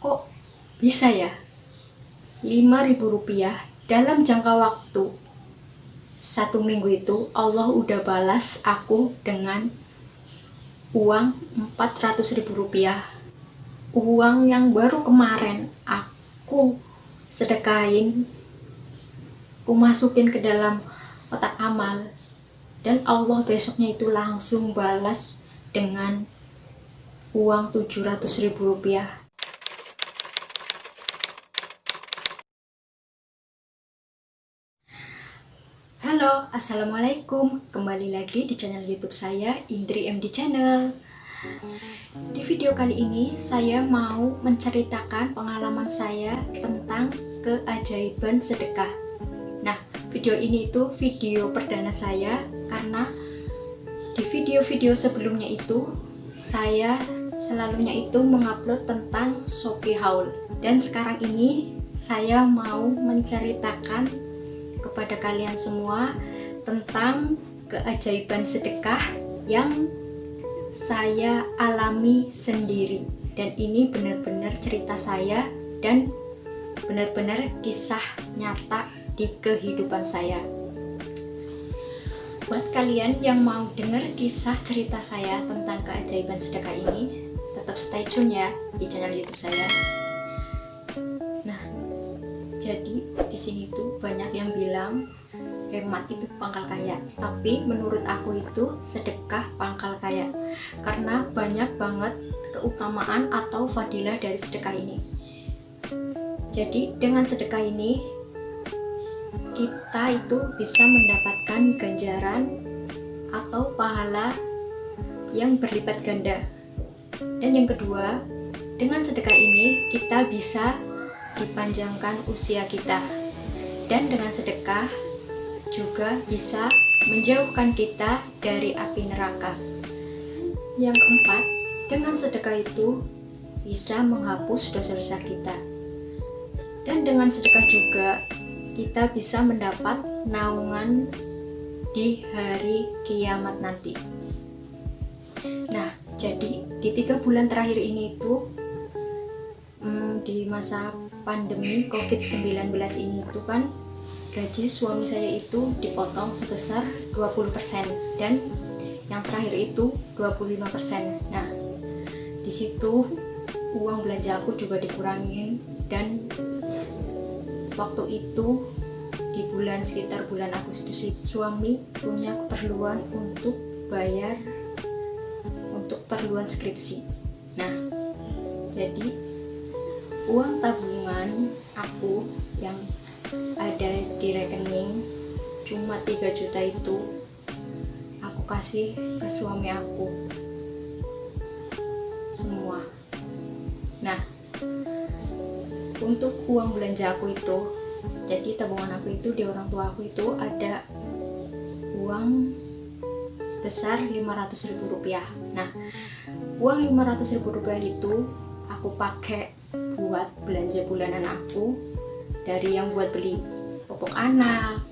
kok bisa ya 5.000 rupiah dalam jangka waktu 1 minggu itu Allah udah balas aku dengan uang 400.000 rupiah. Uang yang baru kemarin aku sedekahin, aku masukin ke dalam kotak amal, dan Allah besoknya itu langsung balas dengan uang 700.000 rupiah. Halo, assalamualaikum. Kembali lagi di channel YouTube saya, Indri MD Channel. Di video kali ini saya mau menceritakan pengalaman saya tentang keajaiban sedekah. Nah, video ini itu video perdana saya karena di video-video sebelumnya itu saya selalunya itu mengupload tentang Shopee Haul, dan sekarang ini saya mau menceritakan kepada kalian semua tentang keajaiban sedekah yang saya alami sendiri, dan ini benar-benar cerita saya dan benar-benar kisah nyata di kehidupan saya. Buat kalian yang mau dengar kisah cerita saya tentang keajaiban sedekah ini, tetap stay tune ya di channel YouTube saya. Nah, jadi di sini tuh banyak yang bilang hemat itu pangkal kaya, tapi menurut aku itu sedekah pangkal kaya, karena banyak banget keutamaan atau fadilah dari sedekah ini. Jadi dengan sedekah ini kita itu bisa mendapatkan ganjaran atau pahala yang berlipat ganda. Dan yang kedua, dengan sedekah ini kita bisa dipanjangkan usia kita, dan dengan sedekah juga bisa menjauhkan kita dari api neraka. Yang keempat, dengan sedekah itu bisa menghapus dosa-dosa kita, dan dengan sedekah juga kita bisa mendapat naungan di hari kiamat nanti. Nah, jadi di 3 bulan terakhir ini itu di masa pandemi COVID-19 ini itu kan gaji suami saya itu dipotong sebesar 20%, dan yang terakhir itu 25%. Nah, di situ uang belanja aku juga dikurangin, dan waktu itu di sekitar bulan Agustus suami punya keperluan untuk bayar untuk keperluan skripsi. Nah, jadi uang tabungan aku yang ada di rekening cuma 3 juta itu aku kasih ke suami aku semua. Nah, untuk uang belanja aku itu, jadi tabungan aku itu di orang tua aku itu ada uang sebesar 500.000 rupiah. Nah, uang 500.000 rupiah itu aku pakai buat belanja bulanan aku, dari yang buat beli popok anak,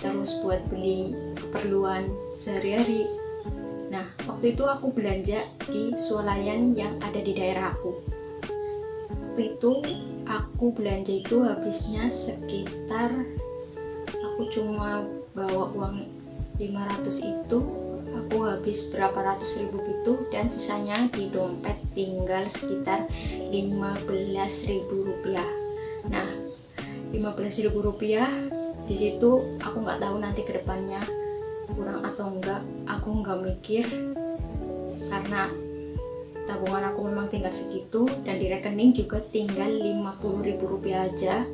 terus buat beli keperluan sehari-hari. Nah, waktu itu aku belanja di swalayan yang ada di daerah aku. Waktu itu aku belanja itu habisnya sekitar, aku cuma bawa uang 500 itu aku habis berapa ratus ribu gitu, dan sisanya di dompet tinggal sekitar 15.000 rupiah. Nah, 15.000 rupiah di situ aku nggak tahu nanti kedepannya kurang atau enggak, aku nggak mikir karena tabungan aku memang tinggal segitu, dan di rekening juga tinggal 50.000 rupiah aja.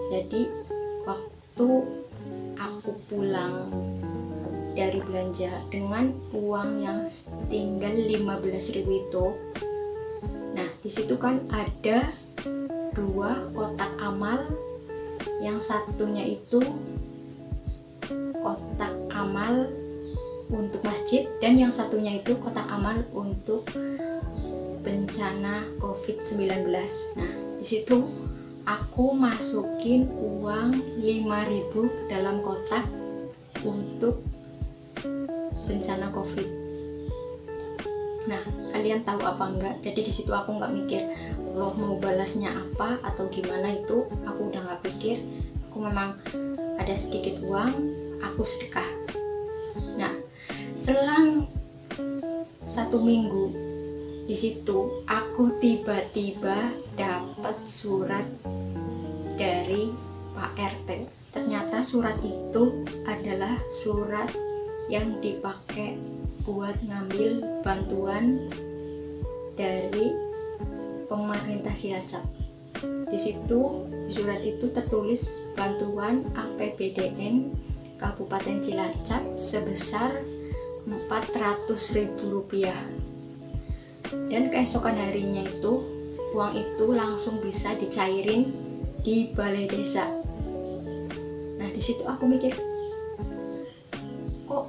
Jadi waktu aku pulang dari belanja dengan uang yang tinggal 15.000 itu, nah disitu kan ada 2 kotak amal, yang satunya itu kotak amal untuk masjid, dan yang satunya itu kotak amal untuk bencana COVID-19. Nah, disitu aku masukin uang 5.000 ke dalam kotak untuk bencana COVID. Nah, kalian tahu apa enggak? Jadi di situ aku nggak mikir Allah mau balasnya apa atau gimana itu aku udah nggak pikir. Aku memang ada sedikit uang, aku sedekah. Nah, selang 1 minggu di situ aku tiba-tiba dapat surat dari Pak RT. Ternyata surat itu adalah surat yang dipakai buat ngambil bantuan dari pemerintah Cilacap. Di situ surat itu tertulis bantuan APBDN Kabupaten Cilacap sebesar Rp400.000. Dan keesokan harinya itu uang itu langsung bisa dicairin di balai desa. Nah, di situ aku mikir, kok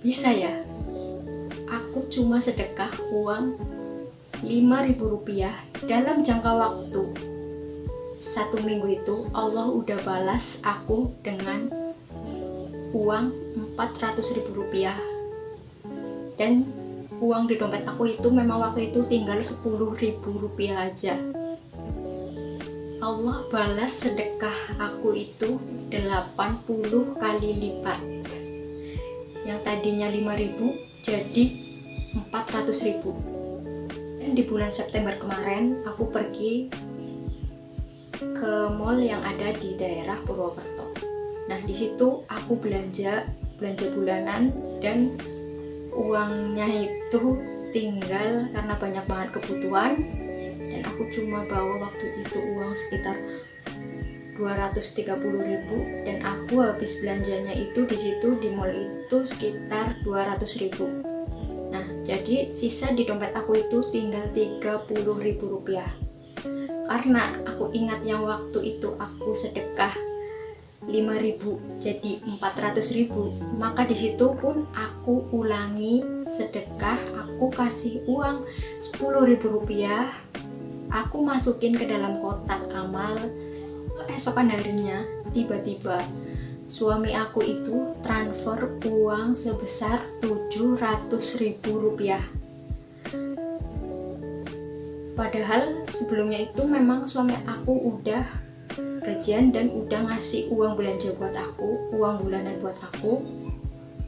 bisa ya? Aku cuma sedekah uang Rp5.000 dalam jangka waktu 1 minggu itu Allah udah balas aku dengan uang Rp400.000. Dan uang di dompet aku itu memang waktu itu tinggal Rp10.000 aja. Allah balas sedekah aku itu 80 kali lipat. Yang tadinya 5.000 jadi 400.000. Dan di bulan September kemarin aku pergi ke mall yang ada di daerah Purwokerto. Nah, di situ aku belanja bulanan dan uangnya itu tinggal karena banyak banget kebutuhan, dan aku cuma bawa waktu itu uang sekitar 230.000 dan aku habis belanjanya itu di situ di mall itu sekitar 200.000. Nah, jadi sisa di dompet aku itu tinggal Rp30.000. Karena aku ingat yang waktu itu aku sedekah 5.000 jadi 400.000, maka di situ pun aku ulangi sedekah, aku kasih uang Rp10.000, aku masukin ke dalam kotak amal. Esokan harinya tiba-tiba suami aku itu transfer uang sebesar Rp700.000. Padahal sebelumnya itu memang suami aku udah gajian dan udah ngasih uang belanja buat aku, uang bulanan buat aku.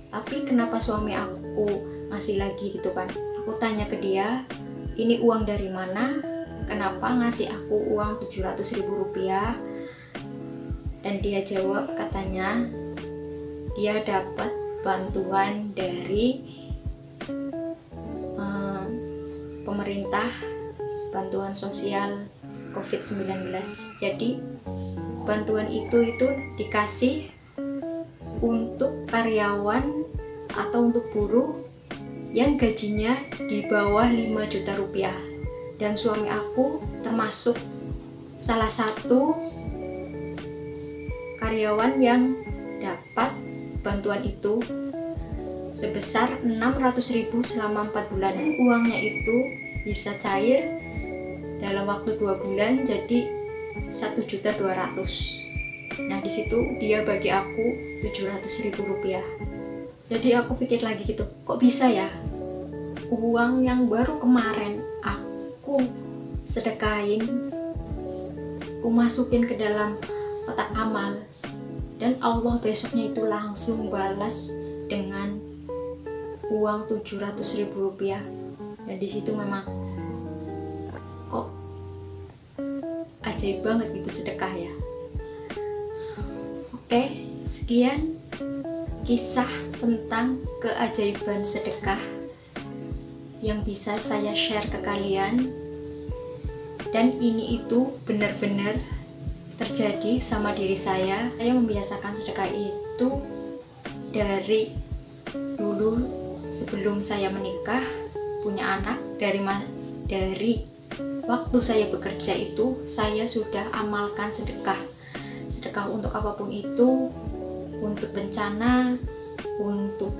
Tapi kenapa suami aku ngasih lagi gitu kan? Aku tanya ke dia, ini uang dari mana? Kenapa ngasih aku uang Rp700.000? Dan dia jawab, katanya dia dapat bantuan dari pemerintah, bantuan sosial COVID-19. Jadi bantuan itu dikasih untuk karyawan atau untuk buruh yang gajinya di bawah 5 juta rupiah. Dan suami aku termasuk salah satu karyawan yang dapat bantuan itu sebesar 600.000 selama 4 bulan. Uangnya itu bisa cair dalam waktu 2 bulan jadi 1.200.000. Nah, di situ dia bagi aku Rp700.000. Jadi aku pikir lagi gitu, kok bisa ya uang yang baru kemarin aku sedekahin, aku masukin ke dalam kotak amal, dan Allah besoknya itu langsung balas dengan uang Rp700.000. Dan di situ memang kok ajaib banget gitu sedekah ya. Oke, sekian kisah tentang keajaiban sedekah yang bisa saya share ke kalian. Dan ini itu benar-benar terjadi sama diri saya. Saya membiasakan sedekah itu dari dulu sebelum saya menikah, punya anak, dari waktu saya bekerja itu saya sudah amalkan sedekah untuk apapun itu, untuk bencana, untuk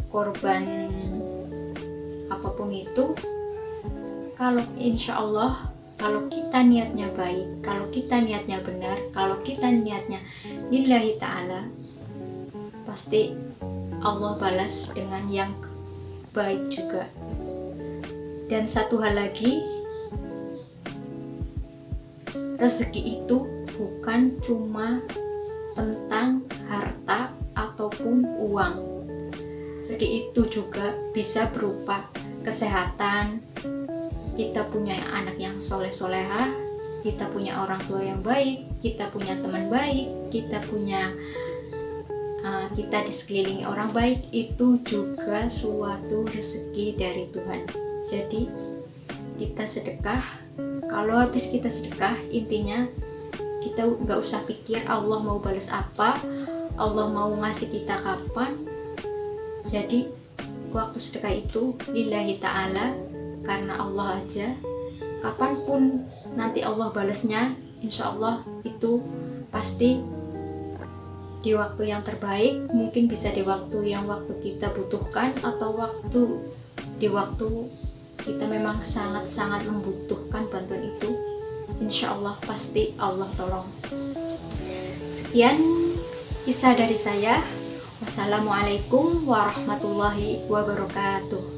korban apapun itu. Kalau insya Allah, kalau kita niatnya baik, kalau kita niatnya benar, kalau kita niatnya lillahi ta'ala, pasti Allah balas dengan yang baik juga. Dan satu hal lagi, rezeki itu bukan cuma tentang harta ataupun uang. Rezeki itu juga bisa berupa kesehatan, kita punya anak yang soleh-solehah, kita punya orang tua yang baik, kita punya teman baik, kita di sekelilingi orang baik, itu juga suatu rezeki dari Tuhan. Jadi kita sedekah, kalau habis kita sedekah, intinya kita nggak usah pikir Allah mau balas apa, Allah mau ngasih kita kapan. Jadi waktu sedekah itu lillahi ta'ala, karena Allah aja. Kapanpun nanti Allah balasnya, insya Allah itu pasti di waktu yang terbaik. Mungkin bisa di waktu kita butuhkan, atau di waktu kita memang sangat-sangat membutuhkan bantuan itu. Insya Allah pasti Allah tolong. Sekian kisah dari saya. Wassalamualaikum warahmatullahi wabarakatuh.